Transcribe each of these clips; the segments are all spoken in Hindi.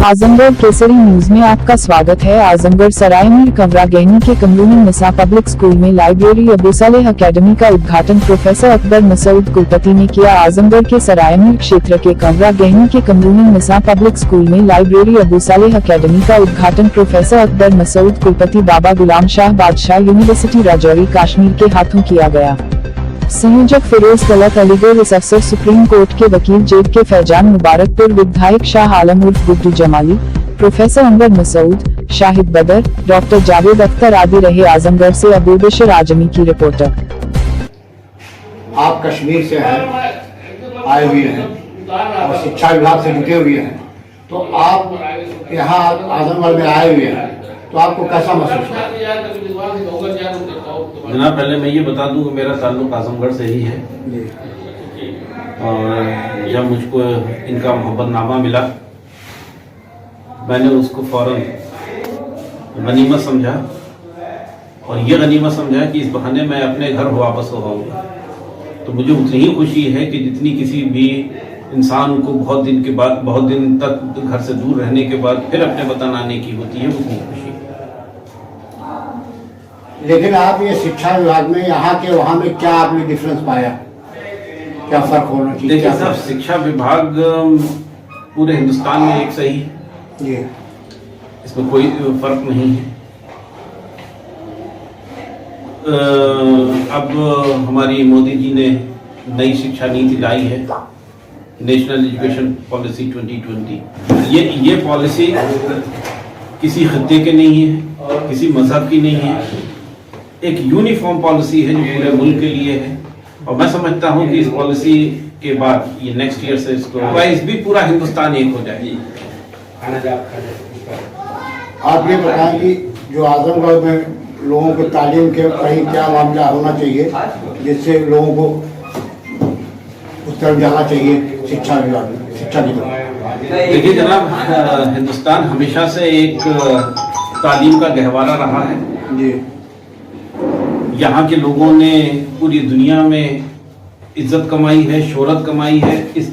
आजमगढ़ केसरी न्यूज में आपका स्वागत है। आजमगढ़ सराय मीर कंवरा गहनी के कमरूनी निसा पब्लिक स्कूल में लाइब्रेरी अबू सालेह अकेडमी का उद्घाटन प्रोफेसर अकबर मसूद कुलपति ने किया। आजमगढ़ के सराय मीर क्षेत्र के कंवरा गहनी के कमरूनी निसा पब्लिक स्कूल में लाइब्रेरी अबू सालेह अकेडमी का उद्घाटन प्रोफेसर अकबर मसूद कुलपति बाबा गुलाम शाह बादशाह यूनिवर्सिटी राजौरी कश्मीर के हाथों किया गया। संयोजक फिरोज तलत अलीगढ़। इस अवसर सुप्रीम कोर्ट के वकील जेब के फैजान मुबारकपुर, विधायक शाह आलम उर्फ गुड्डू जमाली, प्रोफेसर अकबर मसूद, शाहिद बदर, डॉक्टर जावेद अख्तर आदि रहे। आजमगढ़ से अबू बशर आजमी की रिपोर्टर। आप कश्मीर से हैं, आए हुए हैं और शिक्षा विभाग से जुटे हुए हैं, तो आप यहाँ आजमगढ़ में आए हुए हैं, तो आपको कैसा महसूस हुआ? जनाब, पहले मैं ये बता दूं कि मेरा ताल्लुक आजमगढ़ से ही है और जब मुझको इनका मोहब्बतनामा मिला मैंने उसको फौरन गनीमत समझा और ये गनीमत समझा कि इस बहाने मैं अपने घर वापस हो पाऊंगा। तो मुझे उतनी ही खुशी है कि जितनी किसी भी इंसान को बहुत दिन तक घर से दूर रहने के बाद फिर अपने वतन आने की होती है, उतनी खुशी। लेकिन आप ये शिक्षा विभाग में यहाँ के वहाँ में क्या आपने डिफरेंस पाया, क्या फर्क होना चाहिए? देखिए साहब, शिक्षा विभाग पूरे हिंदुस्तान में एक सही है, इसमें कोई फर्क नहीं है। अब हमारी मोदी जी ने नई शिक्षा नीति लाई है, नेशनल एजुकेशन पॉलिसी 2020। ये पॉलिसी किसी खत्ते के नहीं है, किसी मजहब की नहीं है, एक यूनिफॉर्म पॉलिसी है जो पूरे मुल्क के लिए है। और मैं समझता हूँ कि इस पॉलिसी के बाद ये नेक्स्ट ईयर से इसको वाइज भी पूरा हिंदुस्तान एक हो जाए। आप ये बताएं कि जो आजमगढ़ में लोगों को तालीम के कहीं क्या मामला होना चाहिए जिससे लोगों को उस तरफ जाना चाहिए शिक्षा विभाग, शिक्षा की तरफ? देखिए जनाब, हिंदुस्तान हमेशा से एक तालीम का गहवारा रहा है जी। यहाँ के लोगों ने पूरी दुनिया में इज्जत कमाई है, शोहरत कमाई है, इस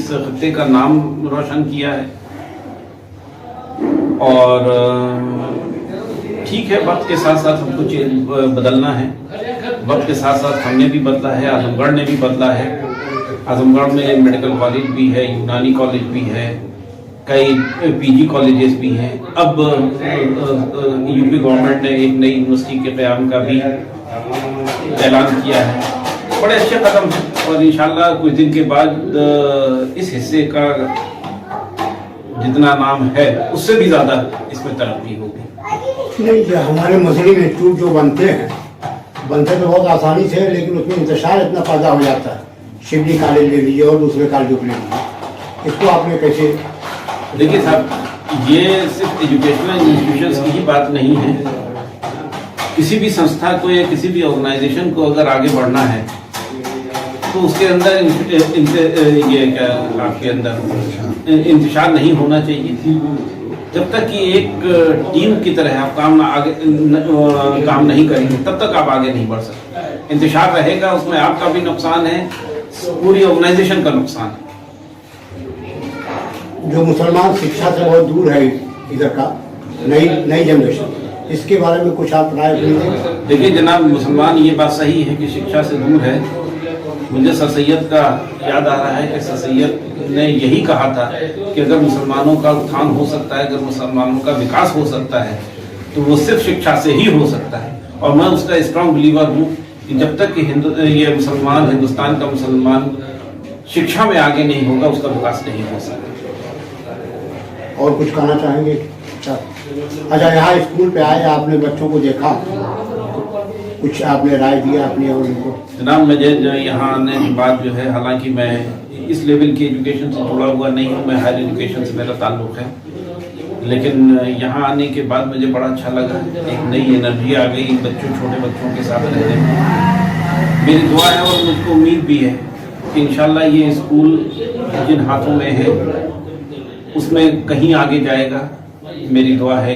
खत्ते का नाम रोशन किया है। और ठीक है, वक्त के साथ साथ हमको बदलना है, वक्त के साथ साथ हमने भी बदला है, आजमगढ़ ने भी बदला है। आजमगढ़ में मेडिकल कॉलेज भी है, यूनानी कॉलेज भी है, कई पीजी कॉलेजेस भी हैं। अब यूपी गवर्नमेंट ने एक नई यूनिवर्सिटी के क़याम का भी ऐलान किया है। बड़े अच्छे कदम हैं और इंशाल्लाह कुछ दिन के बाद इस हिस्से का जितना नाम है उससे भी ज़्यादा इसमें तरक्की होगी। नहीं, ये हमारे मुस्लिम इंस्टीट्यूट जो बनते तो बहुत आसानी से, लेकिन उसमें इंतशार इतना पैदा हो जाता है। शिवली कॉलेज ले लीजिए और दूसरे कॉलेज ले लीजिए, इसको आपने कैसे? देखिए साहब, ये सिर्फ एजुकेशनल इंस्टीट्यूशंस की ही बात नहीं है। किसी भी संस्था को या किसी भी ऑर्गेनाइजेशन को अगर आगे बढ़ना है तो उसके अंदर आपके अंदर इंतशार नहीं होना चाहिए। जब तक कि एक टीम की तरह आप काम नहीं करेंगे तब तक आप आगे नहीं बढ़ सकते। इंतशार रहेगा, उसमें आपका भी नुकसान है, पूरी ऑर्गेनाइजेशन का नुकसान है। जो मुसलमान शिक्षा से बहुत दूर है, इधर का नई जनरेशन, इसके बारे में कुछ आप राय दीजिए। देखिए जनाब, मुसलमान ये बात सही है कि शिक्षा से दूर है। मुझे सर सैयद का याद आ रहा है कि सर सैयद ने यही कहा था कि अगर मुसलमानों का उत्थान हो सकता है, अगर मुसलमानों का विकास हो सकता है तो वो सिर्फ शिक्षा से ही हो सकता है। और मैं उसका स्ट्रॉन्ग बिलीवर हूँ कि जब तक कि ये मुसलमान, हिंदुस्तान का मुसलमान शिक्षा में आगे नहीं होगा, उसका विकास नहीं हो सकता। और कुछ कहना चाहेंगे? अच्छा, यहाँ स्कूल पे आए, आपने बच्चों को देखा, कुछ आपने राय दिया अपनी और उनको? जनाब, मुझे यहाँ आने के बाद जो है, हालांकि मैं इस लेवल की एजुकेशन से जुड़ा हुआ नहीं हूँ, मैं हायर एजुकेशन से मेरा ताल्लुक है, लेकिन यहाँ आने के बाद मुझे बड़ा अच्छा लगा। एक नई एनर्जी आ गई छोटे बच्चों के साथ रहने में। मेरी दुआ है और मुझको उम्मीद भी है कि इंशाल्लाह ये स्कूल जिन हाथों में है उसमें कहीं आगे जाएगा। मेरी दुआ है।